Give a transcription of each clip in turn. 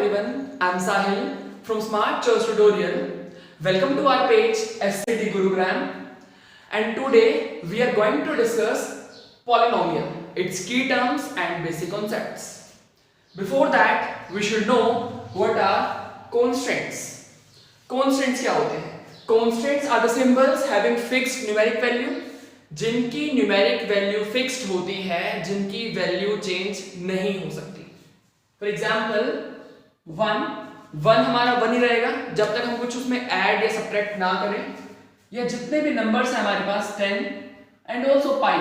everyone, I'm Sahil from Smart Choice Tutorial. Welcome to our page SCT Gurugram, and today we are going to discuss polynomial, its key terms and basic concepts. Before that, we should know what are constants. Constants क्या होते हैं? Constants are the symbols having fixed numeric value, जिनकी numeric value fixed होती है, जिनकी value change नहीं हो सकती. फॉर एग्जाम्पल वन हमारा वन ही रहेगा जब तक हम कुछ उसमें ऐड या सब्ट्रैक्ट ना करें, या जितने भी नंबर्स हैं हमारे पास 10 and also pi,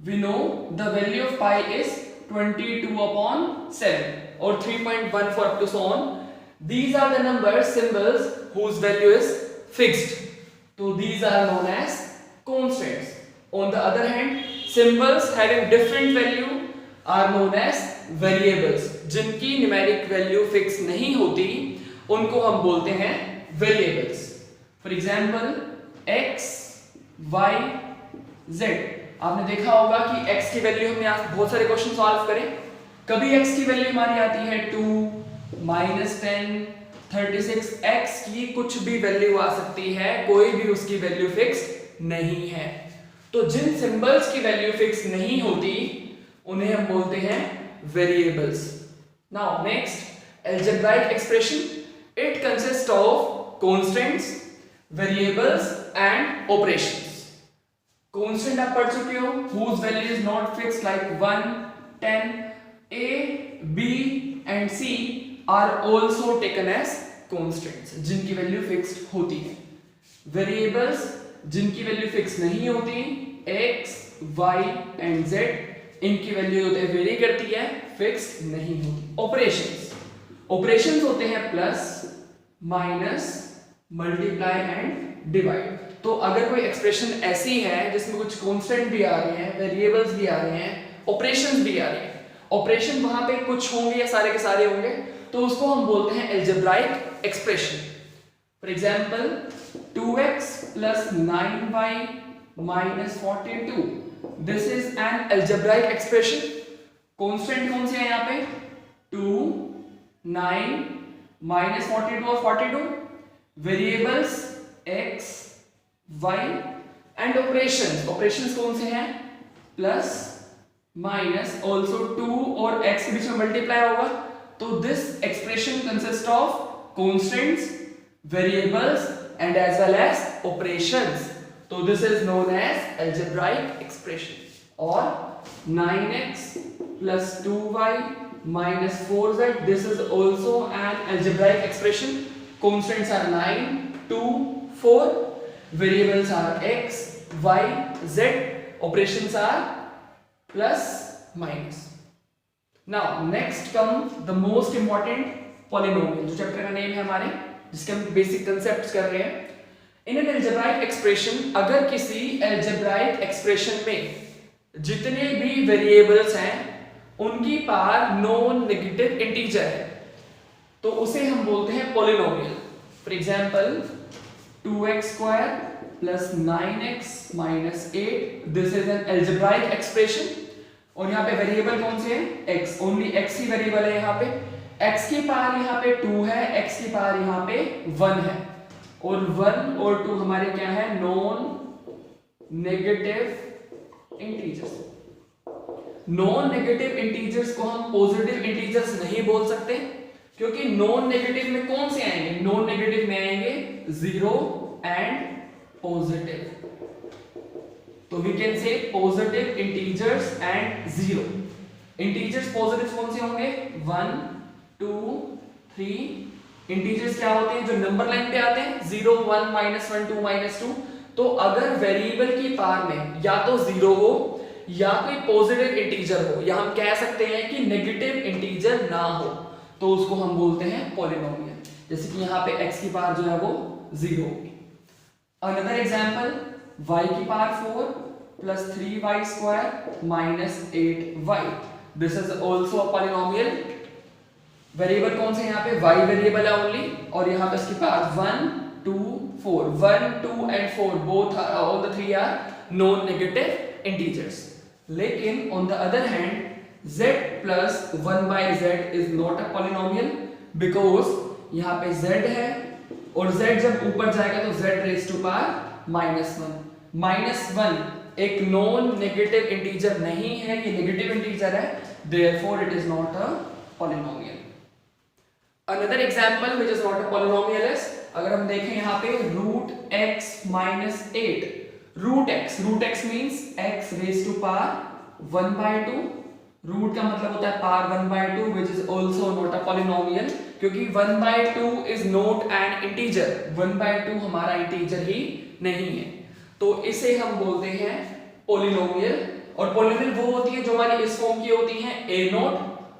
we know the value of pi is 22/7 और 3.14 up to so on. These are the numbers symbols whose value is fixed. So these are known as constants. On the other hand, symbols having different value are known as variables. जिनकी numeric value fix नहीं होती उनको हम बोलते हैं variables. For example, x, y, z. आपने देखा होगा कि x की वैल्यू हमने आज बहुत सारे क्वेश्चन सॉल्व करे. कभी x की वैल्यू हमारी आती है 2, -10, 36. x की कुछ भी वैल्यू आ सकती है, कोई भी उसकी वैल्यू फिक्स्ड नहीं है. तो जिन सिंबल्स की वैल्यू फिक्स नहीं होती उन्हें हम बोलते हैं variables. Now next, algebraic expression. It consists of constants, variables and operations. Constant आप पढ़ चुके हो, whose value is not fixed, like 1, 10. A, B and C are also taken as constants, जिनकी वैल्यू फिक्स्ड होती है. वेरिएबल्स जिनकी value fix नहीं होती, x, y and z, इनकी वैल्यू वेरी करती है, फिक्स्ड नहीं होती. ऑपरेशंस होते हैं plus, minus, multiply and divide. तो अगर कोई एक्सप्रेशन ऐसी है जिसमें कुछ कांस्टेंट भी आ रहे हैं, वेरिएबल्स भी आ रहे हैं, ऑपरेशंस भी आ रहे हैं, ऑपरेशन वहां पे कुछ होंगे या सारे के सारे होंगे, तो उसको हम बोलते हैं algebraic expression. For example 2x plus 9y minus 42. This is an algebraic expression. Constant कौन से हैं यहाँ पे? 2, 9, minus 42 और 42. Variables x, y and operations. Operations कौन से हैं? Plus, minus, also 2 और x के बीच में multiply होगा. तो this expression consists of constants, variables and as well as operations. So this is known as algebraic expression. Or 9x plus 2y minus 4z, this is also an algebraic expression. Constants are 9, 2, 4. Variables are x, y, z. Operations are plus, minus. Now next comes the most important polynomial, जो chapter का name है हमारे, जिसके हम basic concepts कर रहे हैं. In an algebraic expression, अगर किसी एल्जेब्राइक एक्सप्रेशन में जितने भी वेरिएबल्स हैं उनकी पावर नॉन नेगेटिव इंटीजर है, तो उसे हम बोलते हैं polynomial. For example 2x² plus 9x minus 8, this is an algebraic expression. और यहाँ पे वेरिएबल कौन से हैं? x. ओनली x ही वेरिएबल है यहाँ पे. x की पावर यहाँ पे 2 है, x की पावर यहाँ पे 1 है, और 1 और 2 हमारे क्या है? Non negative integers. Non negative integers को हम पॉजिटिव इंटीजर्स नहीं बोल सकते, क्योंकि नॉन नेगेटिव में कौन से आएंगे? नॉन नेगेटिव में आएंगे 0 एंड पॉजिटिव. तो we can say positive integers and 0. Integers positive कौन से होंगे? 1, 2, 3. इंटीजर्स क्या होते हैं? जो नंबर लाइन पे आते हैं, 0, 1, -1, 2, -2. तो अगर वेरिएबल की पावर में या तो 0 हो या कोई पॉजिटिव इंटीजर हो, या हम कह सकते हैं कि नेगेटिव इंटीजर ना हो, तो उसको हम बोलते हैं पॉलिनोमियल. जैसे कि यहाँ पे x की पावर जो है वो 0 होगी. अनदर एग्जांपल, y की power 4 plus 3y² minus 8y. This is also a polynomial. Variable कौन से यहाँ पे? y वेरिएबल है ओनली, और यहाँ पे इसकी power 1, 2, 4. 1, 2 and 4 both are, all the three are non-negative integers. लेकिन on the other hand z plus 1 by z is not a polynomial because यहाँ पे z है और z जब ऊपर जाएगा तो z रेज टू पावर -1 एक नॉन नेगेटिव इंटीजर नहीं है, ये नेगेटिव इंटीजर है, therefore it is not a polynomial. Another example which is not a polynomial is, अगर हम देखें यहाँ पे root x minus 8, root x means x raised to power 1/2, root का मतलब होता है power 1/2 which is also not a polynomial क्योंकि 1/2 is not an integer, 1/2 हमारा इंटीजर ही नहीं है, तो इसे हम बोलते हैं पोलिनोमियल। और पोलिनोमियल वो होती है जो हमारी इस फॉर्म की होती है a0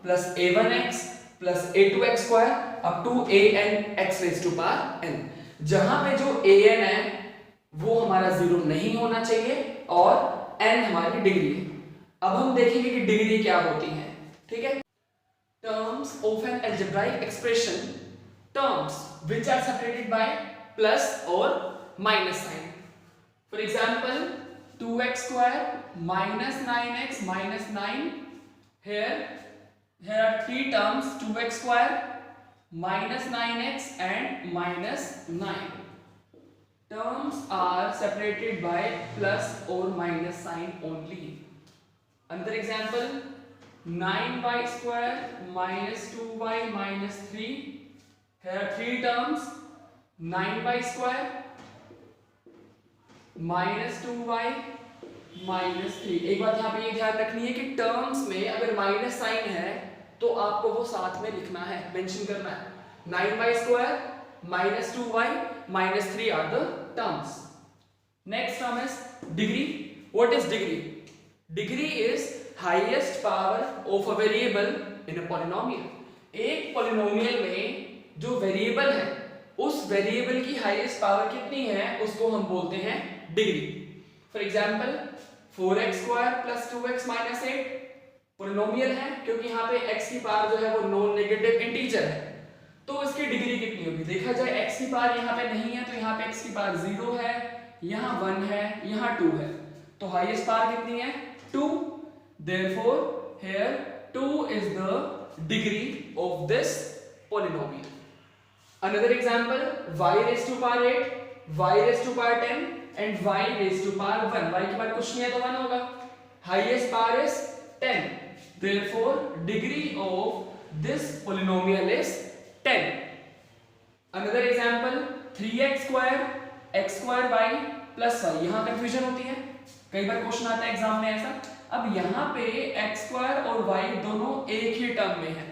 plus a1x plus a2x square up to an x raised to power n, जहां पे जो an है वो हमारा जीरो नहीं होना चाहिए और n हमारी डिग्री है। अब हम देखेंगे कि डिग्री क्या होती है, ठीक है। Terms of an algebraic expression, terms which are separated by plus or minus sign. For example, 2x square minus 9x minus 9. Here are three terms: 2x square, minus 9x and minus 9. Terms are separated by plus or minus sign only. Another example, 9y square minus 2y minus 3. Here are three terms: 9y square minus 2y minus 3. एक बात यहाँ पे ये ध्यान रखनी है कि terms में अगर माइनस साइन है तो आपको वो साथ में लिखना है, मेंशन करना है। 9y square minus 2y minus 3 are the terms. Next term is degree. What is degree? Degree is highest power of a variable in a polynomial. एक polynomial में जो वेरिएबल है उस वेरिएबल की हाईएस्ट पावर कितनी है उसको हम बोलते हैं degree. For example 4x square plus 2x minus 8 polynomial है क्योंकि यहाँ पे x की पावर जो है वो नॉन नेगेटिव इंटीजर है, तो इसकी डिग्री कितनी होगी? देखा जाए x की पावर यहाँ पे नहीं है तो यहाँ पे x की पावर 0 है, यहाँ 1 है, यहाँ 2 है, तो हाईएस्ट पावर कितनी है? 2. Therefore here 2 is the degree of this polynomial. Another example, y raised to power 8, y raised to power 10 and y raised to power 1. y की पावर कुछ नहीं है तो 1 होगा. Highest power is 10. Therefore degree of this polynomial is 10. Another example, 3x square x square y plus y. यहाँ confusion होती है, कई बार क्वेश्चन आता है एग्जाम में ऐसा। अब यहाँ पे x स्क्वायर और y दोनों एक ही टर्म में है,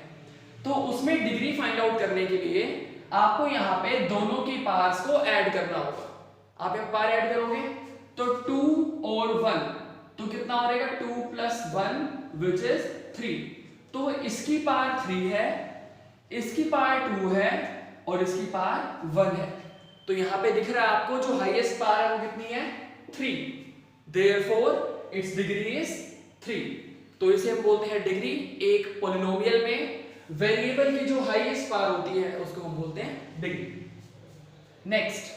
तो उसमें डिग्री फाइंड आउट करने के लिए आपको यहाँ पे दोनों की पावर्स को ऐड करना होगा। आप एक पावर ऐड करोगे तो 2 और 1 तो कितना हो जाएगा? 2 plus 1 which is 3. तो इसकी पावर 3 है, इसकी पावर 2 है और इसकी पावर 1 है, तो यहाँ पे दिख रहा है आपको जो हाईएस्ट पावर है वो कितनी है? 3. Therefore its degree is 3. तो इसे हम बोलते हैं डिग्री। एक पॉलिनोमियल में वेरिएबल की जो हाईएस्ट पावर होती है उसको हम बोलते हैं degree. Next,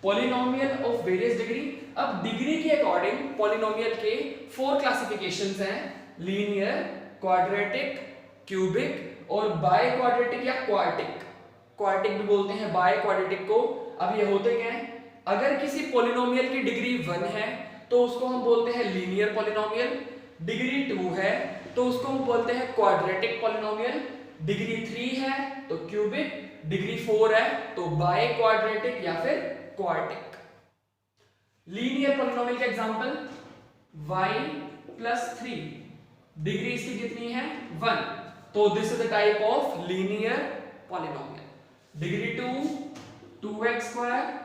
polynomial of various degree. अब डिग्री के अकॉर्डिंग पॉलिनोमियल के 4 क्लासिफिकेशंस हैं: लीनियर, क्वाड्रेटिक, क्यूबिक और बाय क्वाड्रेटिक या क्वार्टिक। क्वार्टिक भी बोलते हैं बाय क्वाड्रेटिक को। अब ये होते क्या है? अगर किसी पॉलिनोमियल की डिग्री 1 है तो उसको हम बोलते हैं लीनियर पॉलिनोमियल, डिग्री 2 है तो उसको हम बोलते हैं क्वाड्रेटिक पॉलिनोमियल, डिग्री 3 है तो क्यूबिक, डिग्री 4 है तो बाय क्वाड्रेटिक या फिर क्वार्टिक। लीनियर पॉलिनोमियल का एग्जांपल y plus 3, डिग्री इसकी कितनी है? 1, तो this is the type of linear polynomial. Degree 2 2x square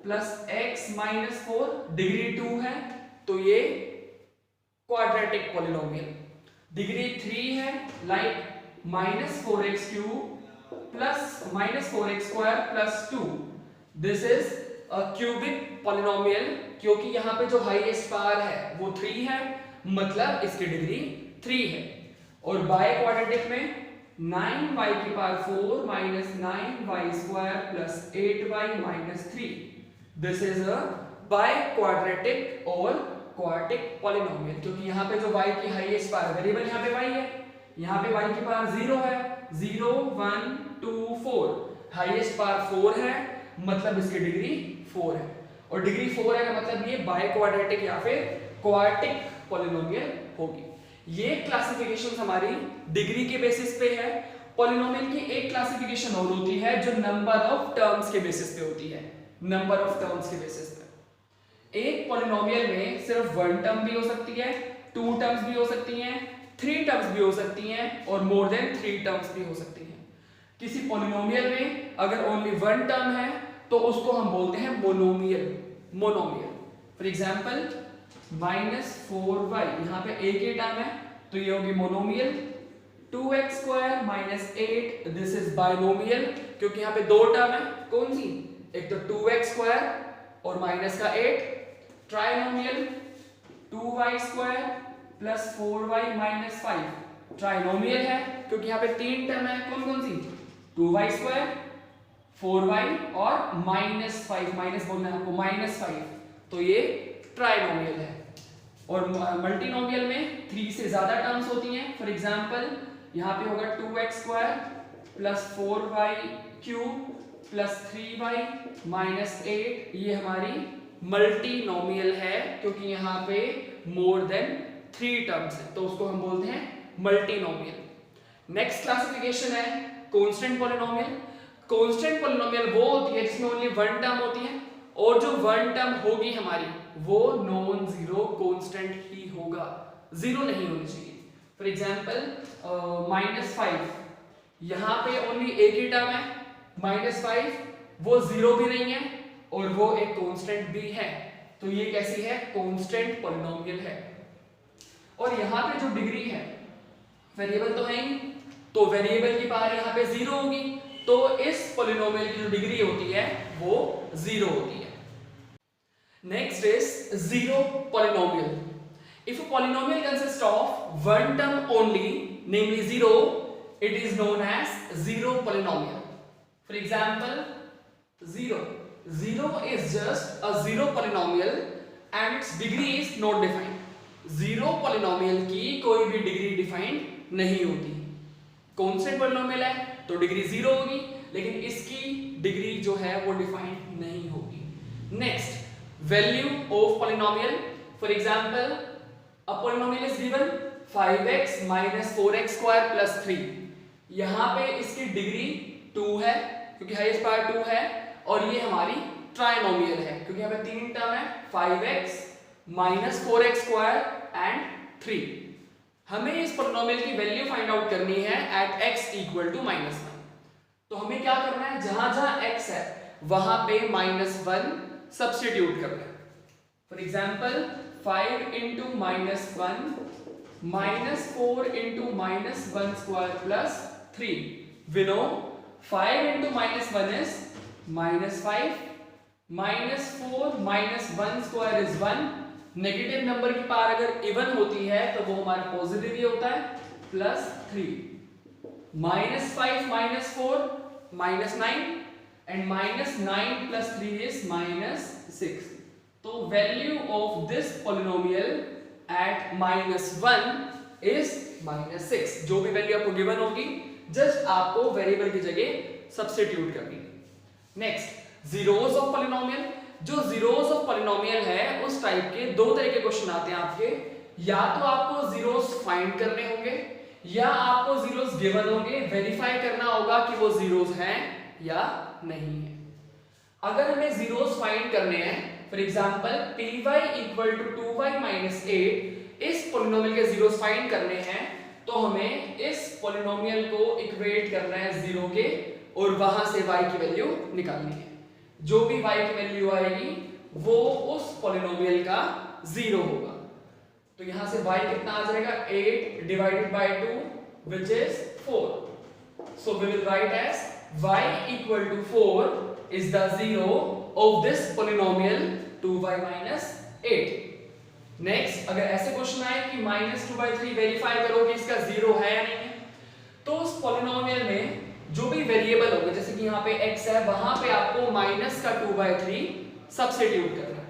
plus x minus 4, degree 2 है तो ये क्वाड्रेटिक पॉलिनोमियल। डिग्री 3 है like minus 4x cube plus minus 4x square plus 2, this is a cubic polynomial क्योंकि यहाँ पे जो highest power है वो 3 है, मतलब इसकी डिग्री 3 है। और बाय क्वाड्रेटिक में 9y की power 4 minus 9y square plus 8y minus 3, this is a by quadratic और क्वाड्रेटिक पॉलिनोमियल, क्योंकि यहाँ पे जो y की हाईएस्ट पावर वेरिएबल यहाँ पे y है, यहाँ पे y की पावर 0 है, 0 1 2 4, हाईएस्ट पावर 4 है, मतलब इसकी डिग्री 4 है, और डिग्री 4 है का मतलब ये बाय क्वाड्रेटिक या फिर क्वाड्रेटिक पॉलिनोमियल होगी। ये क्लासिफिकेशन हमारी डिग्री के बेसिस पे है। पॉलिनोमियल की एक क्लासिफिकेशन और होती है जो नंबर ऑफ टर्म्स के बेसिस पे होती है, नंबर ऑफ टर्म्स के बेसिस पे। एक पॉलिनोमियल में सिर्फ 1 टर्म भी हो सकती है, 2 टर्म्स भी हो सकती हैं, 3 टर्म्स भी हो सकती हैं, और मोर देन 3 टर्म्स भी हो सकती हैं। किसी पॉलिनोमियल में अगर ओनली 1 टर्म है तो उसको हम बोलते हैं monomial, monomial. For example -4y, यहाँ पे एक ही टर्म है तो ये होगी monomial. 2x square -8, this is binomial, क्योंकि यहाँ पे 2 टर्म है, कौन सी, एक तो 2x स्क्वायर और माइनस का 8। Trinomial 2y square plus 4y minus 5, trinomial है क्योंकि यहाँ पे 3 टर्म है, कौन कौन सी, 2y स्क्वायर, 4y और माइनस 5, माइनस बोलना है आपको, -5, तो ये ट्राइनोमियल है। और मल्टीनोमियल में 3 से ज्यादा टर्म्स होती हैं। फॉर एग्जांपल यहाँ पे होगा 2x square plus 4y cube plus 3y minus 8, ये हमारी मल्टीनोमियल है क्योंकि यहाँ पे मोर देन 3 टर्म्स है, तो उसको हम बोलते हैं मल्टीनोमियल। नेक्स्ट क्लासिफिकेशन है कांस्टेंट पॉलिनोमियल। कांस्टेंट पॉलिनोमियल वो होती है जिसमें ओनली 1 टर्म होती है, और जो 1 टर्म होगी हमारी वो नॉन जीरो कांस्टेंट ही होगा, जीरो नहीं होनी चाहिए। फॉर एग्जांपल -5, यहाँ पे ओनली एक ही टर्म है -5, वो जीरो भी नहीं है और वो एक कांस्टेंट भी है, तो ये कैसी है, कांस्टेंट पॉलिनोमियल है। और यहाँ पे जो डिग्री है, वेरिएबल तो है ही, तो वेरिएबल की पावर यहाँ पे 0 होगी, तो इस पॉलिनोमियल की जो डिग्री होती है वो 0 होती है। Next is zero polynomial. If a polynomial consists of 1 term only, namely 0, it is known as zero polynomial. For example, 0. 0 is just a zero polynomial and its degree is not defined. Zero polynomial की कोई भी degree defined नहीं होती। Constant polynomial है तो degree 0 होगी, लेकिन इसकी डिग्री जो है वो डिफाइंड नहीं होगी। Next, value of polynomial. For example, a polynomial is given 5x minus 4x square plus 3. यहाँ पे इसकी डिग्री 2 है क्योंकि हाईएस्ट पावर 2 है, और ये हमारी ट्राइनोमियल है क्योंकि यहाँ पे 3 टर्म है, 5x minus 4x square and 3. हमें इस पॉलिनोमियल की वैल्यू फाइंड आउट करनी है at x equal to -1. तो हमें क्या करना है, जहां जहां x है वहां पे -1 सब्स्टिट्यूट करना है। For example 5 into -1 -4 into -1 square plus 3। We know 5 into -1 is -5, -4 -1 square is 1। Negative number की पावर अगर इवन होती है तो वो हमारा पॉजिटिव ही होता है, प्लस 3। -5 -4 -9 and -9 plus 3 is -6. तो value of this polynomial at -1 is -6. जो भी वैल्यू आपको गिवन होगी जस्ट आपको वेरिएबल की जगह सब्स्टिट्यूट करनी है। Next, zeros of polynomial. जो जीरोस ऑफ पॉलिनोमियल है उस टाइप के 2 तरह के क्वेश्चन आते हैं आपके, या तो आपको जीरोस फाइंड करने होंगे या आपको जीरोस गिवन होंगे, वेरीफाई करना होगा कि वो जीरोस हैं या नहीं है। अगर हमें जीरोस फाइंड करने हैं, for example py equal to 2y minus 8, इस पॉलिनोमियल के जीरोस फाइंड करने हैं तो हमें इस पॉलिनोमियल को इक्वेट करना है 0 के, और वहां से y की वैल्यू निकालनी है। जो भी y की वैल्यू आएगी वो उस पॉलिनोमियल का 0 होगा। तो यहां से y कितना आ जाएगा, 8 divided by 2 which is 4। So we will write as y equal to 4 is the zero of this polynomial 2y minus 8. Next, अगर ऐसे क्वेश्चन आए कि -2/3 वेरीफाई करो कि इसका 0 है या नहीं है, तो उस पॉलिनोमियल में जो भी वेरिएबल होगा, जैसे कि यहाँ पे x है, वहां पे आपको -2/3 सब्स्टिट्यूट करना है।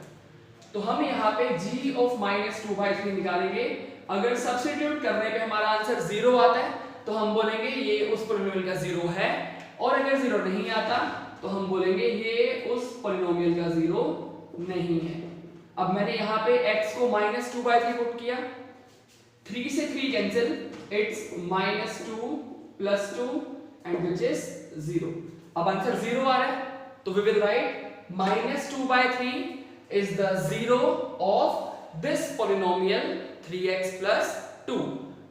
तो हम यहाँ पे g ऑफ -2/3 निकालेंगे। अगर सब्स्टिट्यूट करने पे हमारा आंसर 0 आता है तो हम बोलेंगे ये उस पॉलिनोमियल का 0 है, और अगर 0 नहीं आता तो हम बोलेंगे ये उस पॉलिनोमियल का 0 नहीं है। अब मैंने यहाँ पे x को -2/3 पुट किया, 3 से 3 cancel, it's -2 + 2 and which is 0। अब आंसर 0 आ रहा है, तो we will write -2/3 is the 0 of this polynomial 3x + 2।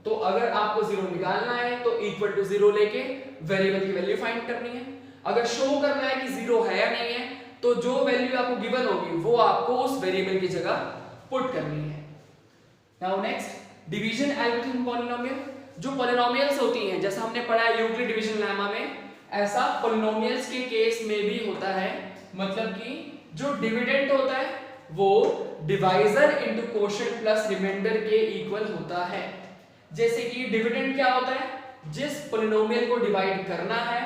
तो अगर आपको 0 निकालना है तो इक्वल टू 0 लेके वेरिएबल की वैल्यू फाइंड करनी है। अगर शो करना है कि 0 है या नहीं है तो जो वैल्यू आपको गिवन होगी वो आपको उस वेरिएबल की जगह पुट करनी है। Now next, division algorithm polynomial. जो पॉलिनोमियल्स होती हैं, जैसा हमने पढ़ा है यूक्लिड डिवीजन लेमा में, ऐसा पॉलिनोमियल्स के केस में भी होता है। मतलब कि जो डिविडेंड होता है वो divisor into quotient plus remainder के इक्वल होता है। जैसे कि डिविडेंड क्या होता है, जिस पॉलिनोमियल को डिवाइड करना है,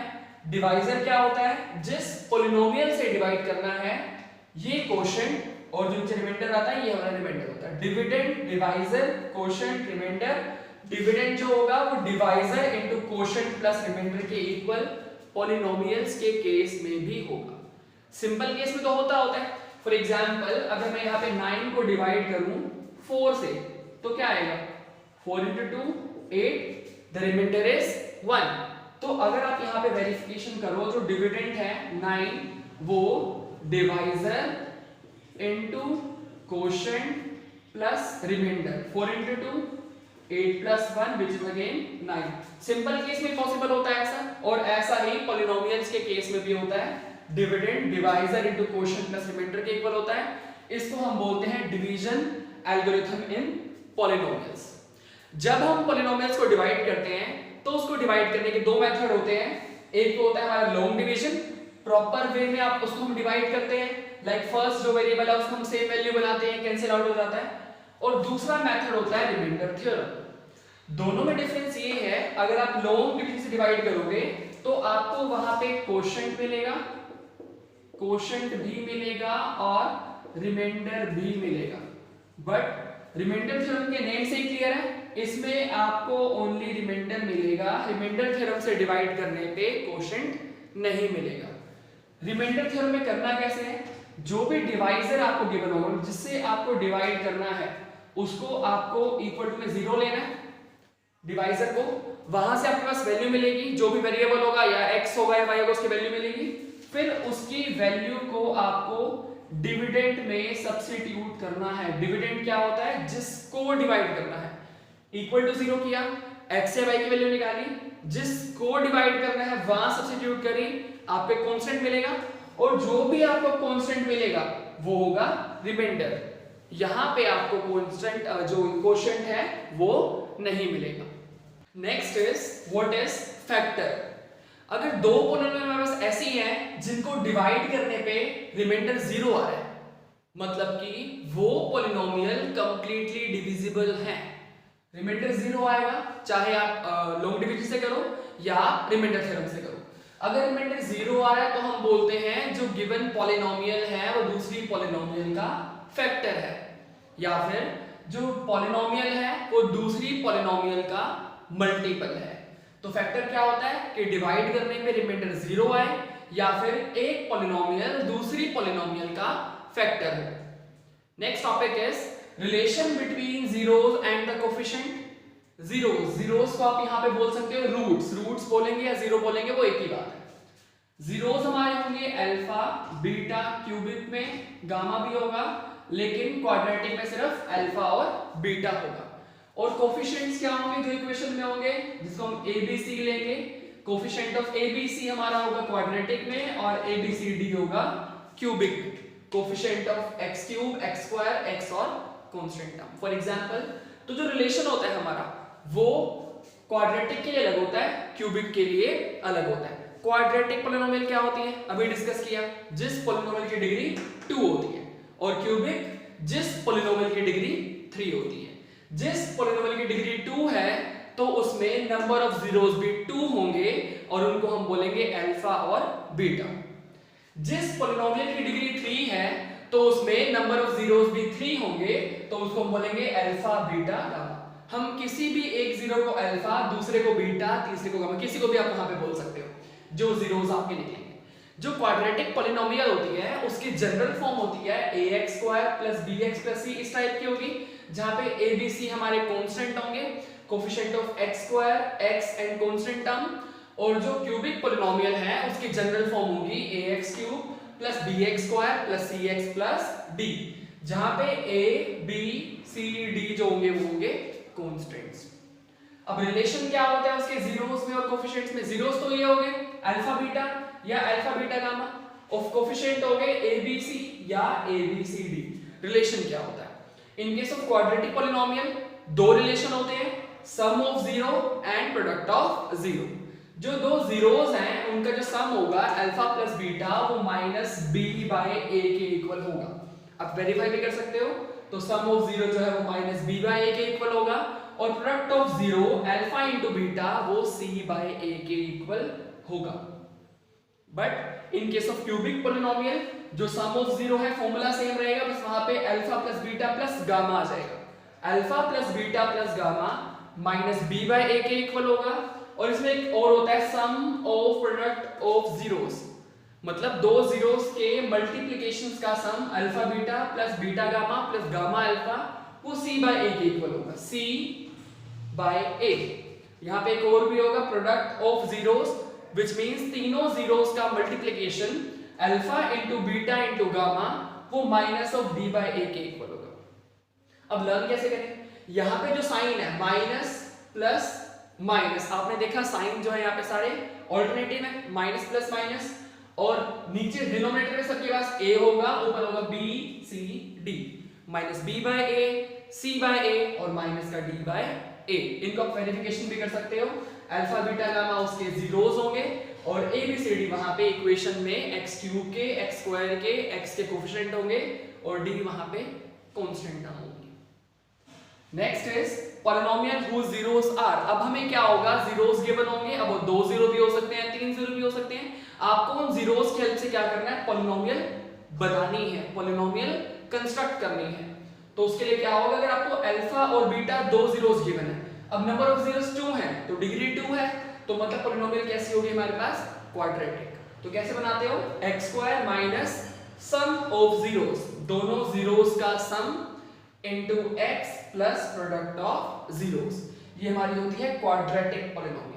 डिवाइजर क्या होता है, जिस पॉलिनोमियल से डिवाइड करना है, ये कोशेंट, और जो नीचे रिमाइंडर आता है ये हमारा रिमाइंडर होता है। Dividend, divisor, quotient, remainder. Dividend जो होगा वो divisor into quotient plus remainder के इक्वल पॉलिनोमियल्स के केस में भी होगा। सिंपल केस में तो होता है। फॉर एग्जांपल अगर मैं यहाँ पे 9 को डिवाइड करूं 4 से तो क्या आएगा, 4 × 2 8, द रिमाइंडर इज 1। तो अगर आप यहाँ पे वेरिफिकेशन करो, जो डिविडेंड है 9 वो divisor into quotient plus remainder, 4 × 2 8 + 1 which is again 9। Simple case में पॉसिबल होता है ऐसा, और ऐसा ही पॉलिनोमियल्स के केस में भी होता है। Dividend divisor into quotient plus remainder के इक्वल होता है। इसको हम बोलते हैं डिवीजन एल्गोरिथम इन पॉलिनोमियल्स। जब हम पॉलिनोमियल्स को डिवाइड करते हैं तो उसको डिवाइड करने के दो मेथड होते हैं। एक तो होता है हमारा लॉन्ग डिवीजन, प्रॉपर वे में आप उसको हम डिवाइड करते हैं, लाइक फर्स्ट जो वेरिएबल है उसको हम सेम वैल्यू बनाते हैं, कैंसिल आउट हो जाता है। और दूसरा मेथड होता है रिमाइंडर थ्योरम। दोनों में डिफरेंस ये है, अगर आप लॉन्ग डिवीजन से डिवाइड करोगे तो आपको वहां पे कोशेंट मिलेगा, कोशेंट भी मिलेगा और रिमाइंडर भी मिलेगा। बट रिमाइंडर थ्योरम के नेम से ही क्लियर है, इसमें आपको ओनली रिमाइंडर मिलेगा। रिमाइंडर थ्योरम से डिवाइड करने पे कोशेंट नहीं मिलेगा। रिमाइंडर थ्योरम में करना कैसे है, जो भी डिवाइजर आपको गिवन होगा जिससे आपको डिवाइड करना है उसको आपको इक्वल टू में 0 लेना है डिवाइजर को, वहां से आपके पास वैल्यू मिलेगी, जो भी वेरिएबल होगा या x होगा या y होगा उसकी वैल्यू मिलेगी। फिर उसकी वैल्यू को आपको डिविडेंड में सब्स्टिट्यूट करना है। डिविडेंड क्या होता है, जिसको डिवाइड करना है, इक्वल टू 0 किया, x या y की वैल्यू निकाली, जिसको डिवाइड करना है वहां सब्स्टिट्यूट करी, आपको कांस्टेंट मिलेगा, और जो भी आपको कांस्टेंट मिलेगा वो होगा रिमाइंडर। यहां पे आपको कांस्टेंट जो कोशेंट है वो नहीं मिलेगा। Next is what is factor. अगर दो पॉलिनोमियल हमारे पास ऐसी हैं जिनको डिवाइड करने पे रिमाइंडर 0 आ रहा है, मतलब कि वो पॉलिनोमियल कंप्लीटली डिविजिबल है। रिमाइंडर 0 आएगा चाहे आप लॉन्ग डिवीजन से करो या रिमाइंडर थ्योरम से करो। अगर रिमाइंडर 0 आ रहा है तो हम बोलते हैं जो गिवन पॉलिनोमियल है वो दूसरी पॉलिनोमियल का फैक्टर है, या फिर जो पॉलिनोमियल है वो दूसरी पॉलिनोमियल का मल्टीपल है। तो फैक्टर क्या होता है कि डिवाइड करने पे रिमाइंडर 0 आए या फिर एक पॉलिनोमियल दूसरी पॉलिनोमियल का फैक्टर हो। Next topic is relation between zeros and the coefficient. Zeros को आप यहां पे बोल सकते हो रूट्स बोलेंगे या जीरो बोलेंगे वो एक ही बात है। जीरोस हमारे होंगे अल्फा बीटा, क्यूबिक में गामा भी होगा, लेकिन क्वाड्रेटिक में सिर्फ अल्फा और बीटा होगा। और कोफिशिएंट्स क्या होंगे जो इक्वेशन में होंगे, जिसको हम एबीसी लेंगे। कोफिशिएंट ऑफ एबीसी हमारा होगा क्वाड्रेटिक में और एबीसीडी होगा क्यूबिक में। Coefficient of x cube, x square, x और कांस्टेंट टर्म। फॉर एग्जांपल, तो जो रिलेशन होता है हमारा वो क्वाड्रेटिक के लिए अलग होता है, क्यूबिक के लिए अलग होता है। क्वाड्रेटिक पॉलिनोमियल क्या होती है, अभी डिस्कस किया, जिस पॉलिनोमियल की डिग्री 2 होती है, और क्यूबिक जिस पॉलिनोमियल की डिग्री 3 होती है। जिस पॉलिनोमियल की डिग्री 2 है तो उसमें नंबर ऑफ जीरोस भी 2 होंगे और उनको हम बोलेंगे अल्फा और बीटा। जिस पॉलिनोमियल की डिग्री 3 है तो उसमें नंबर ऑफ जीरोस भी 3 होंगे, तो उसको हम बोलेंगे अल्फा बीटा गामा। हम किसी भी एक जीरो को अल्फा, दूसरे को बीटा, तीसरे को गामा, किसी को भी आप वहां पे बोल सकते हो जो जीरोस आपके निकलेंगे। जो क्वाड्रेटिक पॉलिनोमियल होती है उसकी जनरल फॉर्म होती है ax square plus bx plus c, इस टाइप की होगी, जहां पे a b c हमारे कांस्टेंट होंगे, coefficient of x square, x and constant term. और जो क्यूबिक पॉलिनोमियल है उसकी जनरल फॉर्म होगी ax cube plus bx square plus cx plus d, जहां पे a b c d जो होंगे वो होंगे कांस्टेंट्स। अब रिलेशन क्या होता है उसके जीरोस में और कोफिशिएंट्स में? जीरोस तो ये हो गए अल्फा बीटा या alpha beta gamma, of coefficient हो गए a b c या a b c d। Relation क्या होता है? In case of quadratic polynomial दो रिलेशन होते हैं, sum of zero and product of zero. जो दो जीरोस हैं उनका जो सम होगा अल्फा प्लस बीटा वो माइनस b बाय a के इक्वल होगा। आप वेरीफाई भी कर सकते हो, तो सम ऑफ जीरो जो है वो माइनस b बाय a के इक्वल होगा, और product of zero alpha into beta वो c बाय a के इक्वल होगा। But in case of cubic polynomial जो सम ऑफ जीरो है फॉर्मूला सेम रहेगा, बस वहां पे alpha plus beta plus gamma आ जाएगा। Alpha plus beta plus gamma minus b by a के इक्वल होगा। और इसमें एक और होता है sum of product of zeros, मतलब दो जीरोस के मल्टीप्लिकेशंस का sum alpha beta plus beta gamma plus gamma alpha वो c बाय a के इक्वल होगा, c बाय a। यहां पे एक और भी होगा product of zeros, which means तीनों जीरोस का multiplication alpha into beta into gamma वो minus of d by a के इक्वल होगा। अब लर्न कैसे करें? यहां पे जो साइन है माइनस प्लस माइनस, आपने देखा साइन जो है यहाँ पे सारे ऑल्टरनेटिव है, माइनस प्लस माइनस, और नीचे डिनोमिनेटर में सबके पास a होगा, ऊपर होगा b c d, minus b by a, c by a और माइनस का d बाय a। इनको आप वेरिफिकेशन भी कर सकते हो, अल्फा बीटा गामा उसके जीरोस होंगे और a b c d वहां पे इक्वेशन में x क्यूब के, x स्क्वायर के, x के कोफिशिएंट होंगे और d वहां पे कांस्टेंट टर्म होगी। Next is polynomial whose zeros are. अब हमें क्या होगा, जीरोस गिवन होंगे, अब वो दो जीरो भी हो सकते हैं, तीन जीरो भी हो सकते हैं। आपको उन जीरोस की हेल्प से क्या करना है, पॉलिनोमियल बनानी है, पॉलिनोमियल कंस्ट्रक्ट करनी है। तो उसके लिए क्या होगा, अगर आपको अल्फा और बीटा दो जीरोस गिवन है, अब नंबर ऑफ जीरोस 2 है तो डिग्री 2 है, तो मतलब पॉलिनोमियल कैसी होगी हमारे पास, क्वाड्रेटिक। तो कैसे बनाते हो, x square minus sum of zeros, दोनों जीरोस का sum into x plus product of zeros, ये हमारी होती है क्वाड्रेटिक पॉलिनोमियल।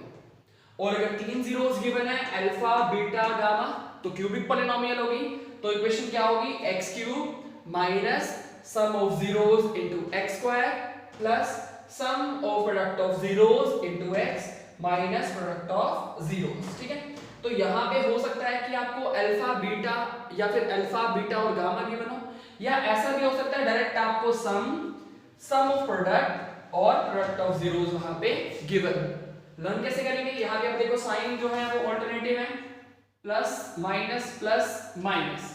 और अगर तीन जीरोस गिवन है अल्फा बीटा गामा तो क्यूबिक पॉलिनोमियल होगी। तो इक्वेशन क्या होगी, x cube minus sum of zeros into x square plus sum of product of zeros into x minus product of zeros. ठीक है, तो यहां पे हो सकता है कि आपको अल्फा बीटा या फिर अल्फा बीटा और गामा गिवन हो, या ऐसा भी हो सकता है डायरेक्ट आपको सम ऑफ प्रोडक्ट और प्रोडक्ट ऑफ जीरोस वहां पे गिवन। लर्न कैसे करेंगे, यहां पे आप देखो साइन जो है वो ऑल्टरनेटिव है, प्लस माइनस।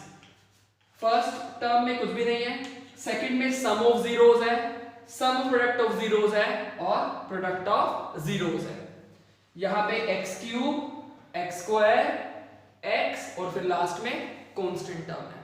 फर्स्ट टर्म में कुछ भी नहीं है, सेकंड में सम ऑफ जीरोस है, sum of product of zeros है और प्रोडक्ट ऑफ जीरोस है। यहां पे x cube, x square, x और फिर लास्ट में कांस्टेंट टर्म है।